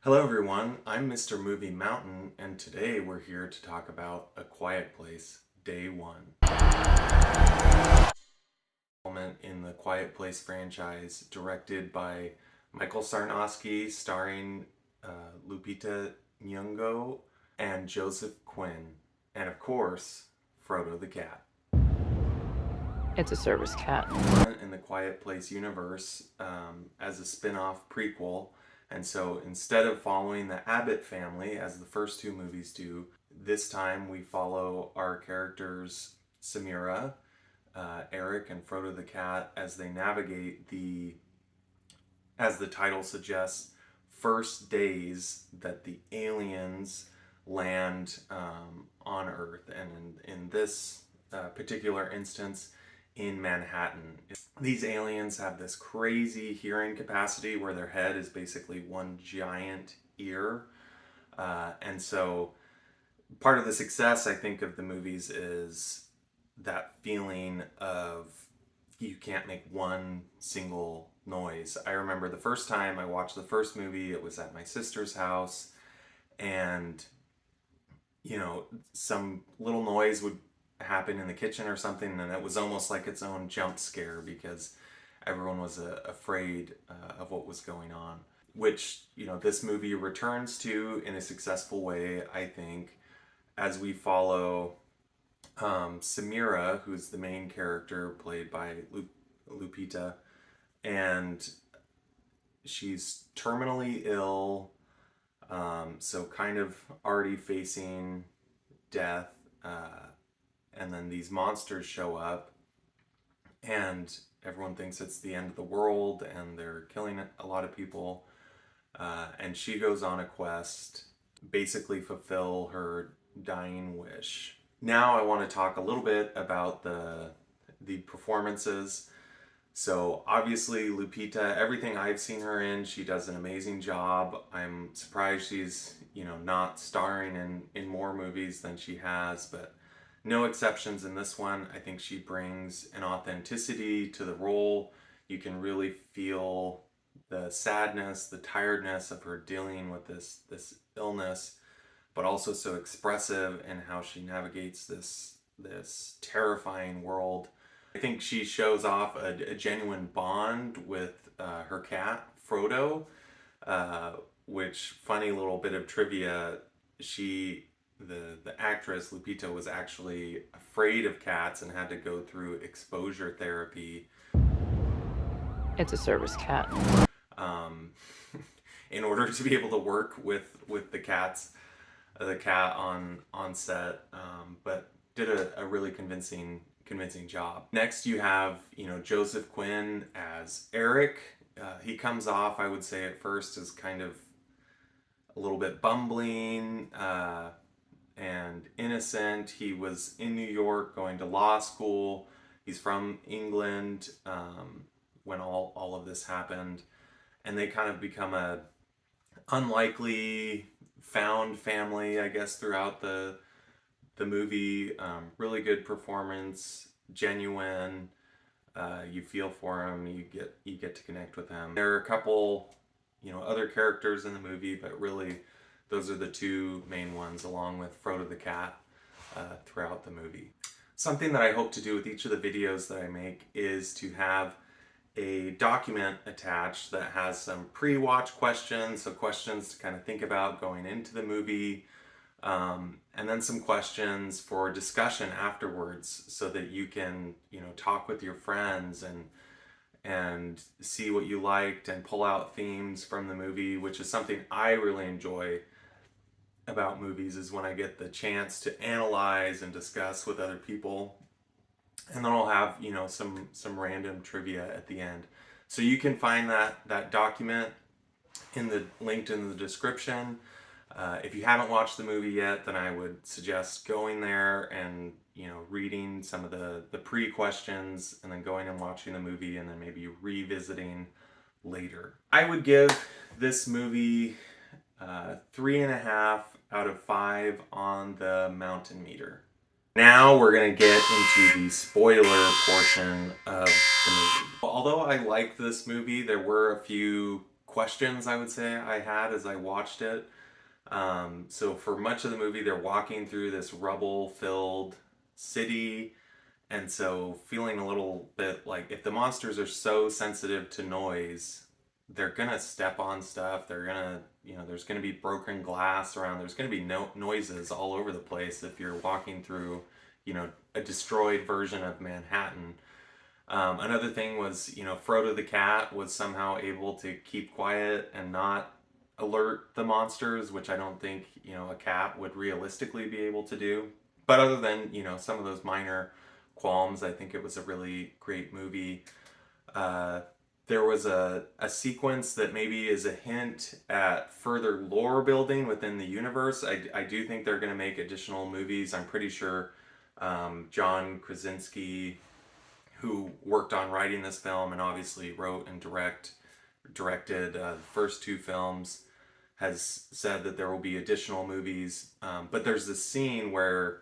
Hello everyone, I'm Mr. Movie Mountain, and today we're here to talk about A Quiet Place, Day 1. In the Quiet Place franchise, directed by Michael Sarnowski, starring Lupita Nyong'o and Joseph Quinn, and of course, Frodo the cat. It's a service cat. In the Quiet Place universe as a spin-off prequel. And so instead of following the Abbott family as the first two movies do, this time we follow our characters Samira, Eric, and Frodo the cat as they navigate as the title suggests, first days that the aliens land on Earth. And in this particular instance, in Manhattan. These aliens have this crazy hearing capacity where their head is basically one giant ear. And so part of the success, I think, of the movies is that feeling of you can't make one single noise. I remember the first time I watched the first movie, it was at my sister's house, and some little noise would happen in the kitchen or something, and it was almost like its own jump scare because everyone was afraid of what was going on, which this movie returns to in a successful way, I think, as we follow Samira, who's the main character played by Lupita, and she's terminally ill, so kind of already facing death. And then these monsters show up, and everyone thinks it's the end of the world, and they're killing a lot of people. And she goes on a quest, basically fulfill her dying wish. Now I want to talk a little bit about the performances. So obviously Lupita, everything I've seen her in, she does an amazing job. I'm surprised she's not starring in more movies than she has, but no exceptions in this one. I think she brings an authenticity to the role. You can really feel the sadness, the tiredness of her dealing with this illness, but also so expressive in how she navigates this terrifying world. I think she shows off a genuine bond with her cat Frodo, which, funny little bit of trivia, the actress Lupita was actually afraid of cats and had to go through exposure therapy. It's a service cat. Um, in order to be able to work with the cat on set, but did a really convincing job. Next, you have Joseph Quinn as Eric. He comes off, I would say, at first as kind of a little bit bumbling and innocent. He was in New York going to law school. He's from England when all of this happened, and they kind of become a unlikely found family, I guess, throughout the movie. Really good performance, genuine. You feel for him. You get to connect with him. There are a couple, other characters in the movie, but really, those are the two main ones, along with Frodo the cat, throughout the movie. Something that I hope to do with each of the videos that I make is to have a document attached that has some pre-watch questions, so questions to kind of think about going into the movie, and then some questions for discussion afterwards, so that you can talk with your friends and see what you liked and pull out themes from the movie, which is something I really enjoy about movies, is when I get the chance to analyze and discuss with other people. And then I'll have some random trivia at the end. So you can find that document linked in the description. If you haven't watched the movie yet, then I would suggest going there and reading some of the pre-questions, and then going and watching the movie, and then maybe revisiting later. I would give this movie 3.5 out of 5 on the Mountain Meter. Now we're going to get into the spoiler portion of the movie. Although I liked this movie, there were a few questions, I would say, I had as I watched it. So for much of the movie, they're walking through this rubble-filled city, and so feeling a little bit like if the monsters are so sensitive to noise, they're gonna step on stuff. They're gonna, there's gonna be broken glass around. There's gonna be noises all over the place if you're walking through, a destroyed version of Manhattan. Another thing was, Frodo the cat was somehow able to keep quiet and not alert the monsters, which I don't think, a cat would realistically be able to do. But other than, some of those minor qualms, I think it was a really great movie. Uh, there was a sequence that maybe is a hint at further lore building within the universe. I do think they're going to make additional movies. I'm pretty sure John Krasinski, who worked on writing this film and obviously wrote and directed the first two films, has said that there will be additional movies. But there's this scene where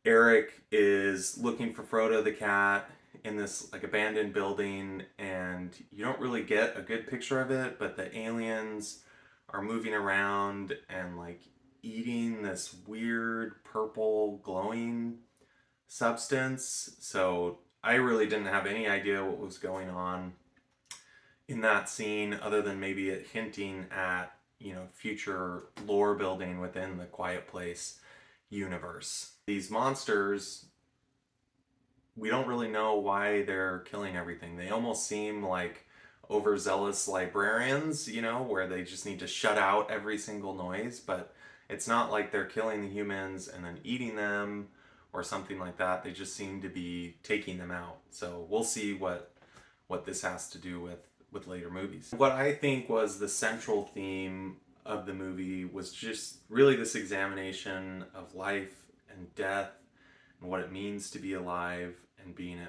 Eric is looking for Frodo the cat in this like abandoned building, and you don't really get a good picture of it, but the aliens are moving around and like eating this weird purple glowing substance. So I really didn't have any idea what was going on in that scene other than maybe it hinting at, future lore building within the Quiet Place universe. These monsters, we don't really know why they're killing everything. They almost seem like overzealous librarians, where they just need to shut out every single noise, but it's not like they're killing the humans and then eating them or something like that. They just seem to be taking them out. So we'll see what this has to do with later movies. What I think was the central theme of the movie was just really this examination of life and death and what it means to be alive and being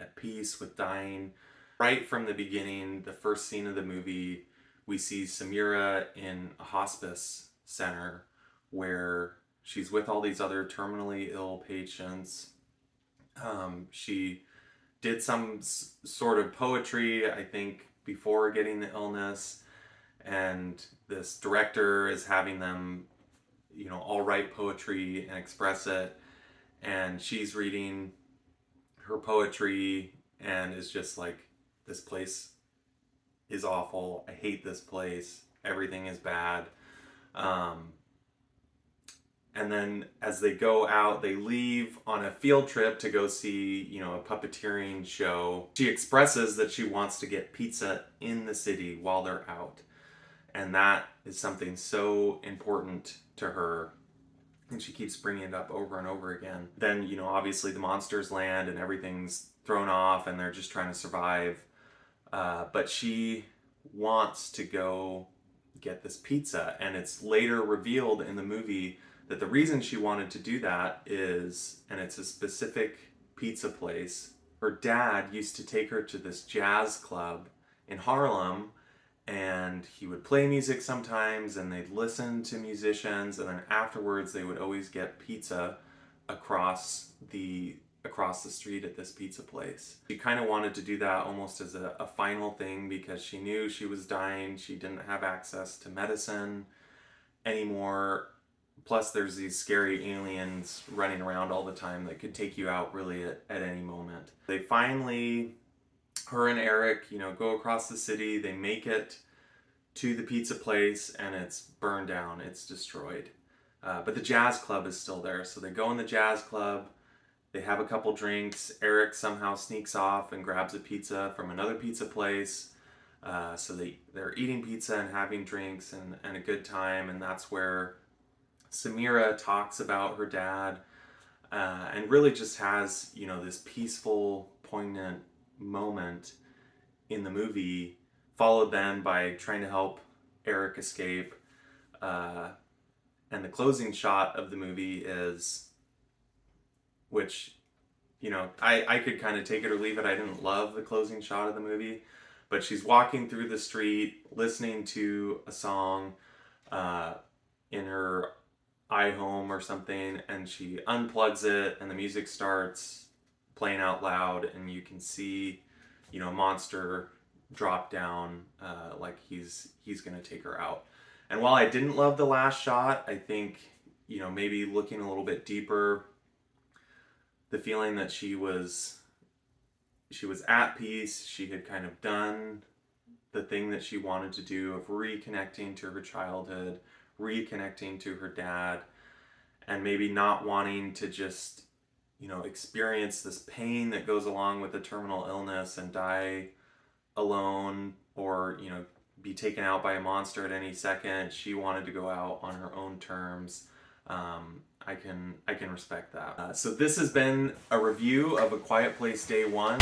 at peace with dying. Right from the beginning, the first scene of the movie, we see Samira in a hospice center where she's with all these other terminally ill patients. She did some sort of poetry, I think, before getting the illness, and this director is having them, all write poetry and express it, and she's reading her poetry and is just like, this place is awful. I hate this place. Everything is bad. And then as they go out, they leave on a field trip to go see, a puppeteering show. She expresses that she wants to get pizza in the city while they're out. And that is something so important to her. And she keeps bringing it up over and over again. Then, obviously the monsters land and everything's thrown off and they're just trying to survive. But she wants to go get this pizza. And it's later revealed in the movie that the reason she wanted to do that is, and it's a specific pizza place, her dad used to take her to this jazz club in Harlem, and he would play music sometimes and they'd listen to musicians, and then afterwards they would always get pizza across the street at this pizza place. She kind of wanted to do that almost as a final thing because she knew she was dying. She didn't have access to medicine anymore. Plus there's these scary aliens running around all the time that could take you out really at any moment. They finally, her and Eric, go across the city. They make it to the pizza place and it's burned down. It's destroyed. But the jazz club is still there. So they go in the jazz club. They have a couple drinks. Eric somehow sneaks off and grabs a pizza from another pizza place. So they're eating pizza and having drinks and a good time. And that's where Samira talks about her dad and really just has, this peaceful, poignant moment in the movie, followed then by trying to help Eric escape. And the closing shot of the movie is, which, I could kind of take it or leave it. I didn't love the closing shot of the movie, but she's walking through the street listening to a song in her iHome or something, and she unplugs it and the music starts playing out loud, and you can see, a monster drop down, like he's gonna take her out. And while I didn't love the last shot, I think, you know, maybe looking a little bit deeper, the feeling that she was at peace, she had kind of done the thing that she wanted to do of reconnecting to her childhood, reconnecting to her dad, and maybe not wanting to just, you know, experience this pain that goes along with the terminal illness and die alone, or, you know, be taken out by a monster at any second. She wanted to go out on her own terms. I can respect that. So this has been a review of A Quiet Place Day 1.